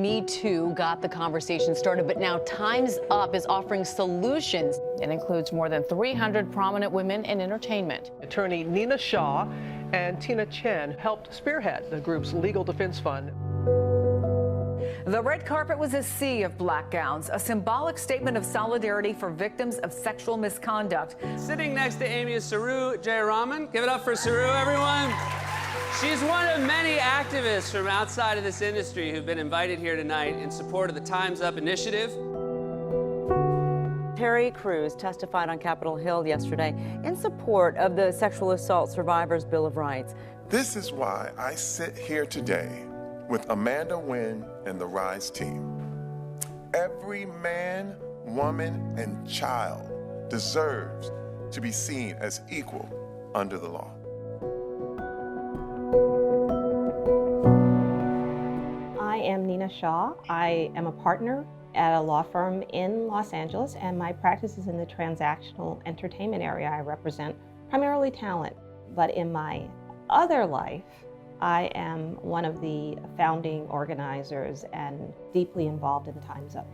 Me Too got the conversation started, but now Time's Up is offering solutions. It includes more than 300 prominent women in entertainment. Attorney Nina Shaw and Tina Chen helped spearhead the group's legal defense fund. The red carpet was a sea of black gowns, a symbolic statement of solidarity for victims of sexual misconduct. Sitting next to Amy is Saru Jayaraman. Give it up for Saru, everyone. She's one of many activists from outside of this industry who've been invited here tonight in support of the Time's Up initiative. Terry Crews testified on Capitol Hill yesterday in support of the Sexual Assault Survivors Bill of Rights. This is why I sit here today with Amanda Nguyen and the RISE team. Every man, woman, and child deserves to be seen as equal under the law. I am Nina Shaw. I am a partner at a law firm in Los Angeles, and my practice is in the transactional entertainment area. I represent primarily talent, but in my other life, I am one of the founding organizers and deeply involved in Time's Up.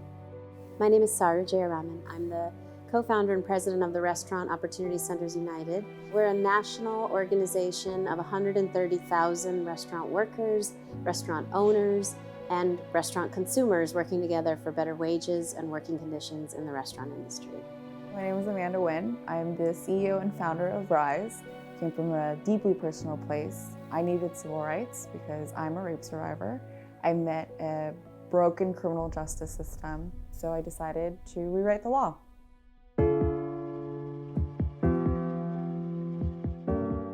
My name is Saru Jayaraman. I'm the co-founder and president of the Restaurant Opportunity Centers United. We're a national organization of 130,000 restaurant workers, restaurant owners, and restaurant consumers working together for better wages and working conditions in the restaurant industry. My name is Amanda Nguyen. I'm the CEO and founder of RISE. Came from a deeply personal place. I needed civil rights because I'm a rape survivor. I met a broken criminal justice system, so I decided to rewrite the law.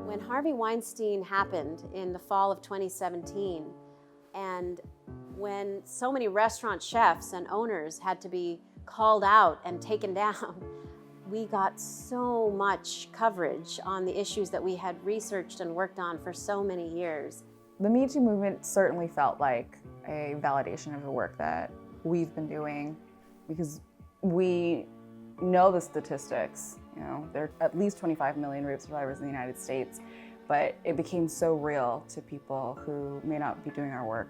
When Harvey Weinstein happened in the fall of 2017, and when so many restaurant chefs and owners had to be called out and taken down, we got so much coverage on the issues that we had researched and worked on for so many years. The Me Too movement certainly felt like a validation of the work that we've been doing, because we know the statistics. You know, there are at least 25 million rape survivors in the United States, but it became so real to people who may not be doing our work.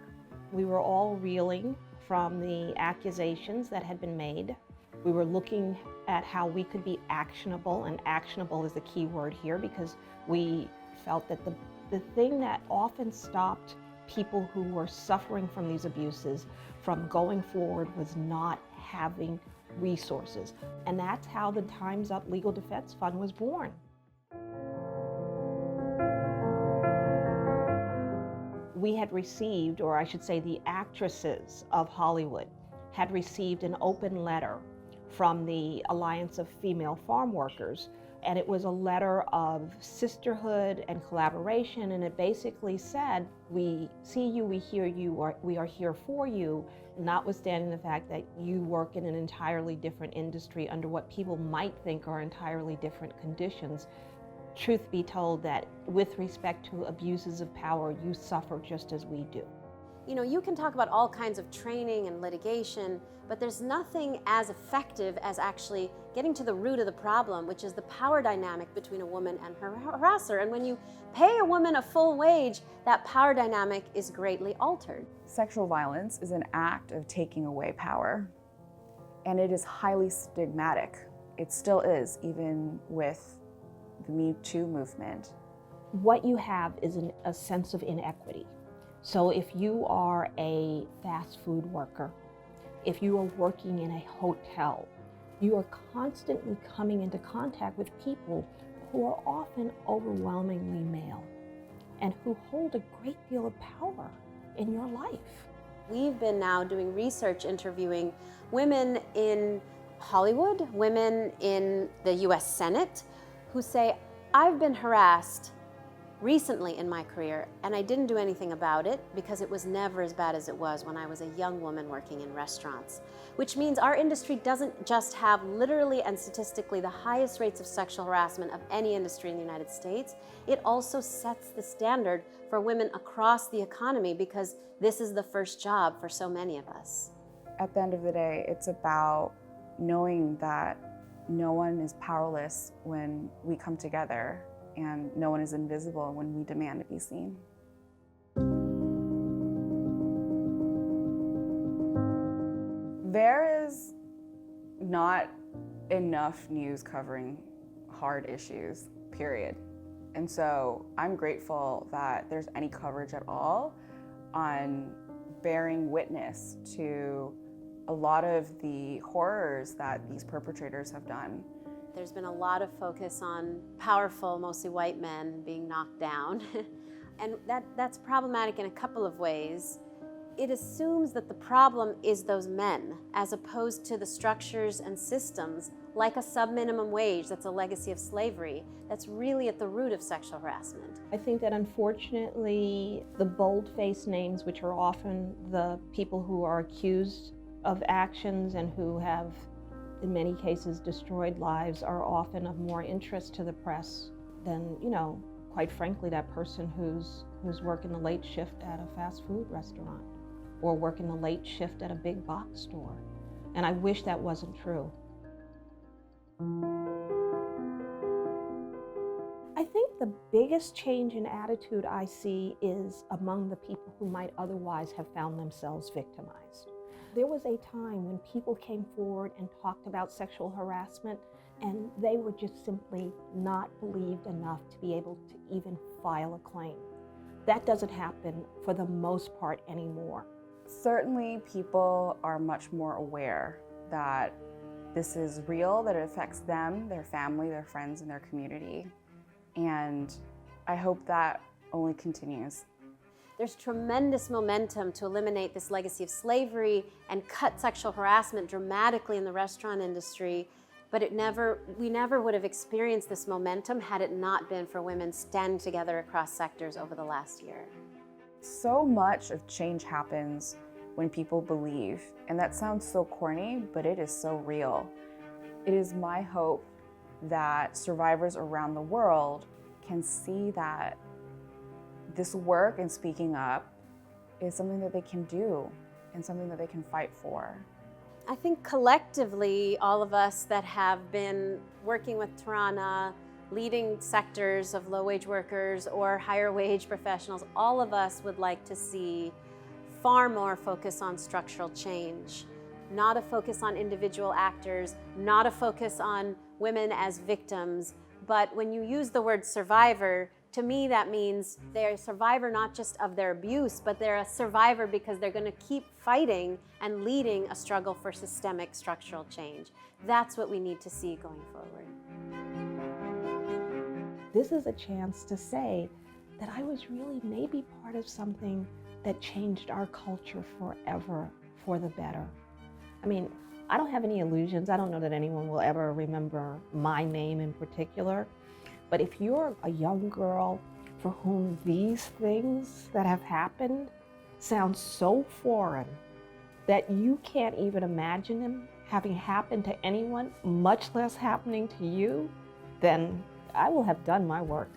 We were all reeling from the accusations that had been made. We were looking at how we could be actionable, and actionable is the key word here, because we felt that the thing that often stopped people who were suffering from these abuses from going forward was not having resources. And that's how the Time's Up Legal Defense Fund was born. We had received, or I should say the actresses of Hollywood had received an open letter from the Alliance of Female Farm Workers, and it was a letter of sisterhood and collaboration, and it basically said, we see you, we hear you, we are here for you, notwithstanding the fact that you work in an entirely different industry under what people might think are entirely different conditions. Truth be told, that with respect to abuses of power, you suffer just as we do. You know, you can talk about all kinds of training and litigation, but there's nothing as effective as actually getting to the root of the problem, which is the power dynamic between a woman and her harasser. And when you pay a woman a full wage, that power dynamic is greatly altered. Sexual violence is an act of taking away power, and it is highly stigmatic. It still is, even with the Me Too movement. What you have is a sense of inequity. So if you are a fast food worker, if you are working in a hotel, you are constantly coming into contact with people who are often overwhelmingly male and who hold a great deal of power in your life. We've been now doing research interviewing women in Hollywood, women in the US Senate, who say, I've been harassed recently in my career, and I didn't do anything about it because it was never as bad as it was when I was a young woman working in restaurants. Which means our industry doesn't just have literally and statistically the highest rates of sexual harassment of any industry in the United States, it also sets the standard for women across the economy, because this is the first job for so many of us. At the end of the day, it's about knowing that no one is powerless when we come together, and no one is invisible when we demand to be seen. There is not enough news covering hard issues, period. And so I'm grateful that there's any coverage at all on bearing witness to a lot of the horrors that these perpetrators have done. There's been a lot of focus on powerful, mostly white men being knocked down. And that's problematic in a couple of ways. It assumes that the problem is those men, as opposed to the structures and systems, like a sub-minimum wage that's a legacy of slavery, that's really at the root of sexual harassment. I think that unfortunately, the bold-faced names, which are often the people who are accused of actions and who have, in many cases, destroyed lives, are often of more interest to the press than, quite frankly, that person who's working the late shift at a fast food restaurant or working the late shift at a big box store. And I wish that wasn't true. I think the biggest change in attitude I see is among the people who might otherwise have found themselves victimized. There was a time when people came forward and talked about sexual harassment, and they were just simply not believed enough to be able to even file a claim. That doesn't happen for the most part anymore. Certainly people are much more aware that this is real, that it affects them, their family, their friends, and their community. And I hope that only continues. There's tremendous momentum to eliminate this legacy of slavery and cut sexual harassment dramatically in the restaurant industry, but we never would have experienced this momentum had it not been for women standing together across sectors over the last year. So much of change happens when people believe, and that sounds so corny, but it is so real. It is my hope that survivors around the world can see that this work and speaking up is something that they can do and something that they can fight for. I think collectively, all of us that have been working with Tarana, leading sectors of low-wage workers or higher-wage professionals, all of us would like to see far more focus on structural change, not a focus on individual actors, not a focus on women as victims, but when you use the word survivor, to me that means they're a survivor not just of their abuse, but they're a survivor because they're going to keep fighting and leading a struggle for systemic structural change. That's what we need to see going forward. This is a chance to say that I was really maybe part of something that changed our culture forever for the better. I mean, I don't have any illusions. I don't know that anyone will ever remember my name in particular. But if you're a young girl for whom these things that have happened sound so foreign that you can't even imagine them having happened to anyone, much less happening to you, then I will have done my work.